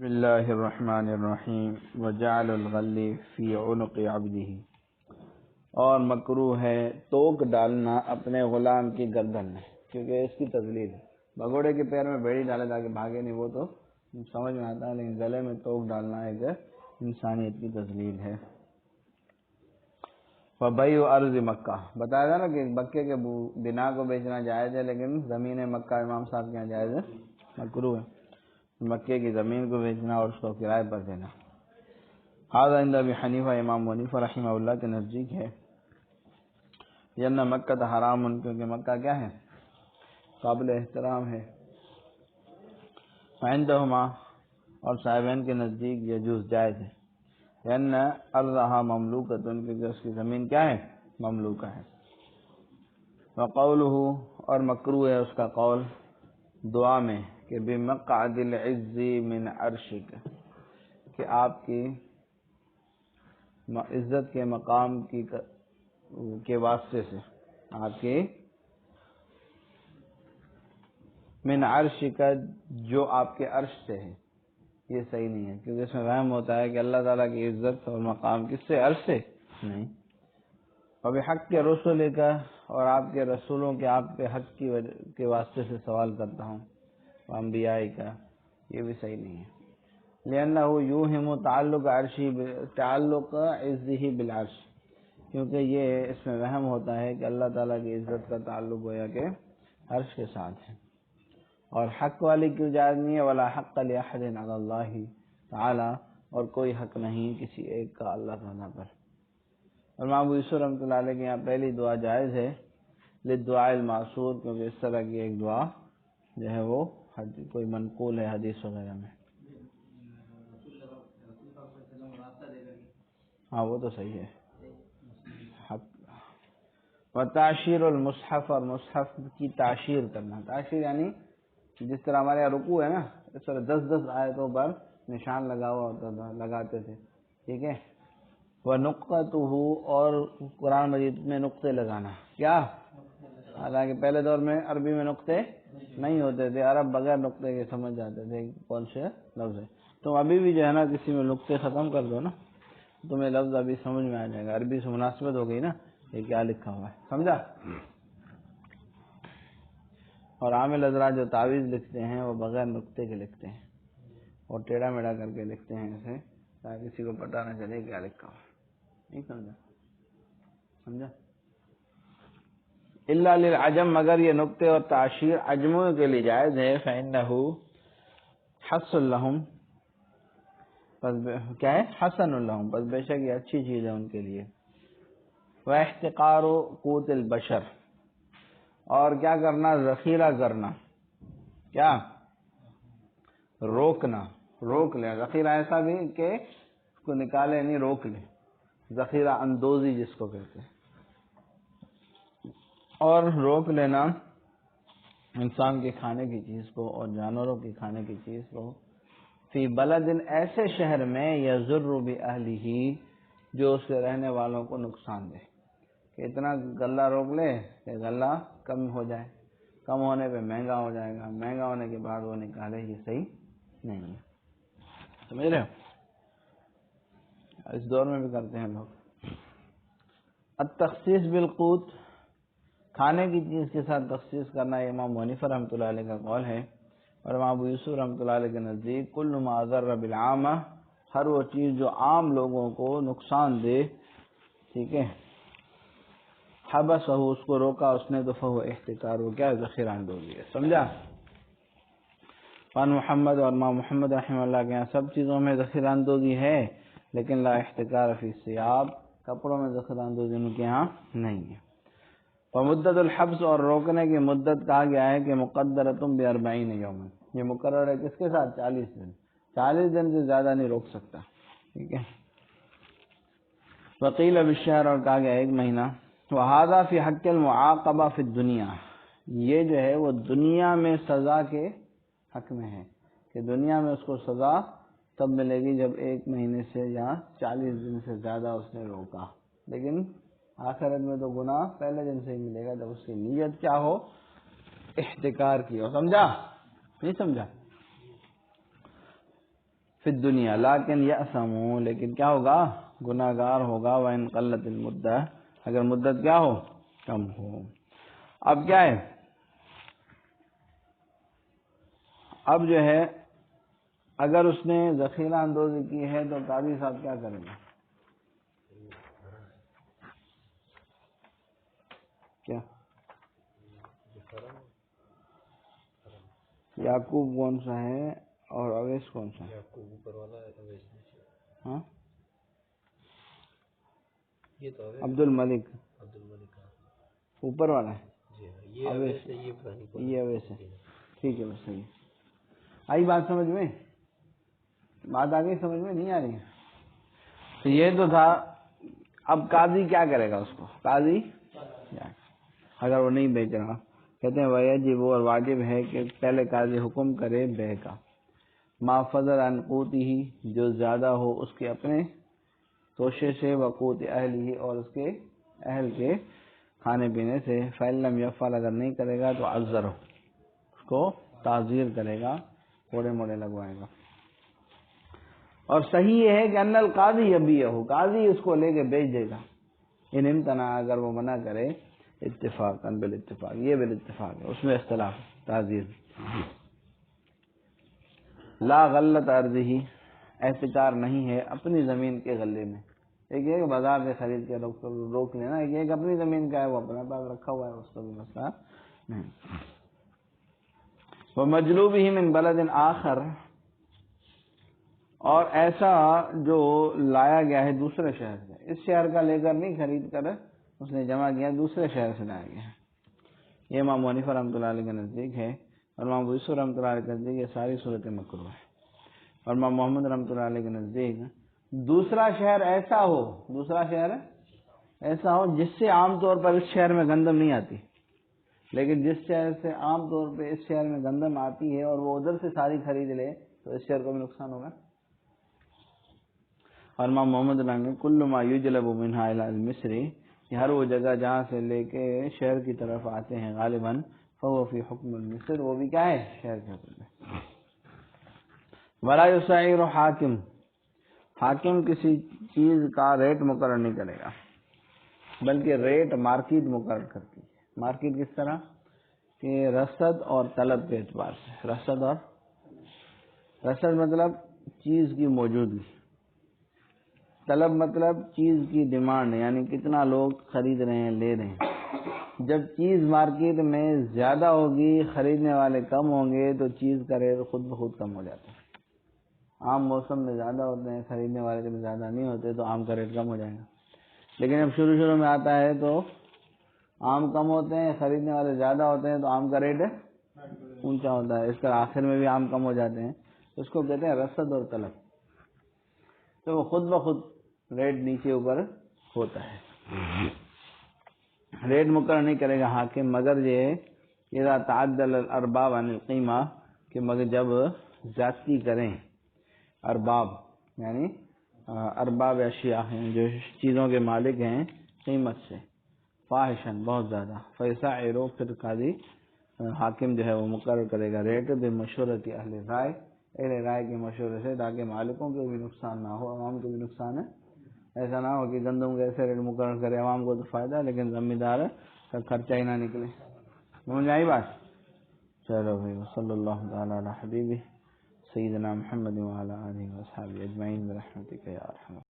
بسم اللہ الرحمن الرحیم وجعل الغل فی عنق عبدہ، اور مکروہ ہے توک ڈالنا اپنے غلام کی گردن میں، کیونکہ اس کی تذلیل ہے۔ بگوڑے کے پیر میں بیڑی ڈالے تاکہ بھاگے نہیں، وہ تو سمجھ میں آتا ہے، لیکن گلے میں توک ڈالنا ایک انسانیت کی تذلیل ہے۔ فبیع ارض مکہ، بتایا تھا نا کہ مکے کے بنا کو بیچنا جائز ہے، لیکن زمین مکہ امام صاحب کے یہاں جائز ہے، مکروہ ہے مکے کی زمین کو بیچنا اور اس کو کرائے پر دینا۔ ھذا عند ابی حنیفہ، امام حنیفہ رحمہ اللہ کے نزدیک ہے، لأن مکہ حرام، کیونکہ مکہ کیا ہے، قابل احترام ہے۔ عندہما، اور صاحبین کے نزدیک یجوز، جائز ہے، لأن ارضھا مملوکۃ، کیونکہ اس کی زمین کیا ہے، مملوکہ ہے۔ وقولہ، اور مکروہ ہے اس کا قول دعا میں کہ بمقعد العز من عرشک، کہ آپ کی عزت کے مقام کے واسطے سے، آپ کی من عرشک، جو آپ کے عرش سے ہے۔ یہ صحیح نہیں ہے، کیونکہ اس میں وہم ہوتا ہے کہ اللہ تعالیٰ کی عزت اور مقام کس سے، عرش سے نہیں۔ وبحق کے رسول کا، اور آپ کے رسولوں کے، آپ کے حق کے واسطے سے سوال کرتا ہوں، انبیاء کا، یہ بھی صحیح نہیں ہے۔ لأنہ یوہم تعلق عزہ بالعرش، کیونکہ یہ اس میں وہم ہوتا ہے کہ اللہ تعالیٰ کی عزت کا تعلق گویا کہ عرش کے ساتھ ہے، اور حق والی کی جائز نہیں ہے۔ ولا حق لأحد علی اللہ تعالی، اور کوئی حق نہیں کسی ایک کا اللہ تعالیٰ پر۔ اور امام ابو یوسف رحمۃ اللہ علیہ کے یہاں پہلی دعا جائز ہے، للدعاء المعصور، کیونکہ اس طرح کی ایک دعا جو ہے وہ کوئی منقول ہے حدیث وغیرہ میں۔ ہاں وہ تو صحیح ہے۔ وتعشیر المصحف، اور مصحف کی تعشیر کرنا، تعشیر یعنی جس طرح ہمارے یہاں رکوع ہے نا، اس طرح 10 آیتوں پر نشان لگا ہوا ہوتا تھا، لگاتے تھے، ٹھیک ہے۔ وَنُقْطَتُهُ، اور قرآن مجید میں نقطے لگانا، کیا، حالانکہ پہلے دور میں عربی میں نقطے نہیں ہوتے تھے، عرب بغیر نقطے کے سمجھ جاتے تھے کون سے لفظ ہے۔ تم ابھی بھی جو ہے نا کسی میں نقطے ختم کر دو نا، تمہیں لفظ ابھی سمجھ میں آ جائے گا، عربی سے مناسبت ہو گئی نا، یہ کیا لکھا ہوا ہے، سمجھا۔ اور عامل حضرات جو تعویذ لکھتے ہیں وہ بغیر نقطے کے لکھتے ہیں، اور ٹیڑھا میڑھا کر کے لکھتے ہیں ایسے، تاکہ کسی کو پتہ نہ چلے کیا لکھا ہوا ہے، نہیں سمجھا۔ الا للعجم، مگر یہ نقطے اور تعشیر عجموں کے لیے جائز ہے۔ فإنه حسن لهم، کیا ہے، حسن لهم، بس بے شک یہ اچھی چیز ہے ان کے لیے۔ واحتقار قوت البشر، اور کیا کرنا، ذخیرہ کرنا، کیا، روکنا، روک لیں، ذخیرہ ایسا بھی کہ اس کو نکالے نہیں، روک لیں، ذخیرہ اندوزی جس کو کہتے ہیں، اور روک لینا انسان کے کھانے کی چیز کو اور جانوروں کے کھانے کی چیز کو، فی بلد، ایسے شہر میں، یضر بأہلہ، جو اس کے رہنے والوں کو نقصان دے، کہ اتنا غلہ روک لے کہ غلہ کم ہو جائے، کم ہونے پہ مہنگا ہو جائے گا، مہنگا ہونے کے بعد وہ نکالے، یہ صحیح نہیں ہے، سمجھ رہے ہو۔ اس دور میں بھی کرتے ہیں لوگ۔ التخصیص بالقوت، کھانے کی چیز کے ساتھ تخصیص کرنا، یہ امام حنیفہ رحمۃ اللہ علیہ کا قول ہے، اور امام ابو یوسف رحمۃ اللہ علیہ کے نزدیک کل ما ضر بالعامہ، ہر وہ چیز جو عام لوگوں کو نقصان دے، ٹھیک ہے، حبسہ، اس کو روکا اس نے، تو فہو احتکار، وہ کیا، ذخیرہ اندوزی ہے، سمجھا۔ فان محمد، اور امام محمد رحمہ اللہ کے یہاں سب چیزوں میں ذخیرہ اندوزی ہے، لیکن لا احتکار فی الثیاب، کپڑوں میں ذخیرہ اندوزی ان کے یہاں نہیں ہے۔ فمدت الحبس، اور روکنے کی مدت کہا گیا ہے کہ مقدرۃ ب40 یوما، یہ مقرر ہے کس کے ساتھ، 40 دن، 40 دن سے زیادہ نہیں روک سکتا، ٹھیک ہے۔ وقیل بالشہر، اور کہا گیا 1 مہینہ۔ وہذا فی حق المعاقبہ فی الدنیا، یہ جو ہے وہ دنیا میں سزا کے حق میں ہے، کہ دنیا میں اس کو سزا تب ملے گی جب 1 مہینے سے یا 40 دن سے زیادہ اس نے روکا، لیکن آخرت میں تو گناہ پہلے دن سے ہی ملے گا، جب اس کی نیت کیا ہو، احتکار کی ہو، سمجھا، نہیں سمجھا۔ فی الدنیا لیکن یأثم، لیکن کیا ہوگا؟ گناہ گار ہوگا، وَإِن قلت المدہ، اگر مدت کیا ہو؟ کم ہو۔ اب کیا ہے؟ اب جو ہے اگر اس نے ذخیرہ اندوزی کی ہے تو قاضی صاحب کیا کریں گے؟ کیا یعقوب کون سا ہے اور اویس کون سا ہے؟ یعقوب اوپر والا ہے، اویس نیچے۔ ہاں یہ تو اویس، عبد الملک عبد الملک اوپر والا ہے، جی ہاں، یہ اویس ہے، یہ پرانی کو، یہ اویس ہے، ٹھیک ہے بس صحیح ہے۔ آئی بات سمجھ میں؟ بات آ گئی سمجھ میں؟ نہیں آ رہی ہے؟ تو یہ تو تھا۔ اب قاضی کیا کرے گا اس کو؟ قاضی اگر وہ نہیں بیچ رہا، کہتے ہیں ویجب، اور واجب ہے کہ پہلے قاضی حکم کرے بے کا، ما فضل عن قوتہ، جو زیادہ ہو اس کے اپنے توشے سے، وقوت اہل ہی، اور اس کے اہل کے کھانے پینے سے، فإن لم یفعل، اگر نہیں کرے گا تو عذر، اس کو تعزیر کرے گا، کوڑے موڑے لگوائے گا۔ اور صحیح یہ ہے کہ ان القاضی یبیعہ، قاضی اس کو لے کے بیچ دے گا، ان امتنع، اگر وہ منع کرے، اتفاقا بالاتفاق، یہ بالاتفاق ہے، اس میں اختلاف تعزیر۔ لا غلت ارضہ، احتکار نہیں ہے اپنی زمین کے غلے میں، ایک یہ بازار سے خرید کے روک لینا، ایک اپنی زمین کا ہے وہ اپنے پاس رکھا ہوا ہے، اس کا بھی مسئلہ نہیں۔ ومجلوبہ من بلد آخر، اور ایسا جو لایا گیا ہے دوسرے شہر سے، اس شہر کا لے کر نہیں خرید کر اس نے جمع کیا، دوسرے شہر سے لایا گیا ہے، یہ امام حنیفہ رحمۃ اللہ علیہ کے نزدیک ہے، اور امام ابو یوسف رحمۃ اللہ علیہ کے نزدیک یہ ساری صورتیں مکروہ ہے، اور امام محمد رحمۃ اللہ علیہ کے نزدیک دوسرا شہر ایسا ہو، دوسرا شہر ایسا ہو جس سے عام طور پر اس شہر میں گندم نہیں آتی، لیکن جس شہر سے عام طور پہ اس شہر میں گندم آتی ہے اور وہ ادھر سے ساری خرید لے تو اس شہر کو بھی نقصان ہوگا۔ اور امام محمد اللہ نے کل ما یجلب منہا الی المصر، یہ ہر وہ جگہ جہاں سے لے کے شہر کی طرف آتے ہیں غالباً، فهو فی حکم المصر، وہ بھی کیا ہے؟ شہر کے حکم میں۔ ولا یسعر حاکم، حاکم کسی چیز کا ریٹ مقرر نہیں کرے گا، بلکہ ریٹ مارکیٹ مقرر کرتی ہے۔ مارکیٹ کس طرح کہ رسد اور طلب کے اعتبار سے، رسد مطلب چیز کی موجودگی، طلب مطلب چیز کی ڈیمانڈ، یعنی کتنا لوگ خرید رہے ہیں، لے رہے ہیں۔ جب چیز مارکیٹ میں زیادہ ہوگی، خریدنے والے کم ہوں گے، تو چیز کا ریٹ خود بخود کم ہو جاتا ہے۔ عام موسم میں زیادہ ہوتے ہیں، خریدنے والے جب زیادہ نہیں ہوتے تو آم کا ریٹ کم ہو جائے گا، لیکن جب شروع میں آتا ہے تو آم کم ہوتے ہیں، خریدنے والے زیادہ ہوتے ہیں تو آم کا ریٹ اونچا ہوتا ہے، اس طرح آخر میں بھی آم کم ہو جاتے ہیں، اس کو کہتے ہیں رسد اور طلب، تو وہ خود بخود ریٹ نیچے اوپر ہوتا ہے۔ ریٹ مقرر نہیں کرے گا حاکم، مگر یہ اذا تعدل الارباب عن القیمہ، کہ مگر جب زیادتی کریں ارباب، یعنی ارباب اشیاء ہیں جو چیزوں کے مالک ہیں، قیمت سے، فاحشن بہت زیادہ، فیسعر، پھر قاضی حاکم جو ہے وہ مقرر کرے گا ریٹ بمشورت اہل رائے، اہل رائے کے مشورے سے، تاکہ مالکوں کو بھی نقصان نہ ہو، عوام کو بھی نقصان ہے، ایسا نہ ہو کہ گندم کے ایسے ریٹ مقرر کرے، عوام کو تو فائدہ ہے لیکن ذمہ دار کا خرچہ ہی نہ نکلے۔ سمجھ آئی بات؟ چلو بھائی، صلی اللہ تعالی علی حبیبہ سیدنا محمد وعلی آلہ وصحبہ اجمعین برحمتک یا ارحم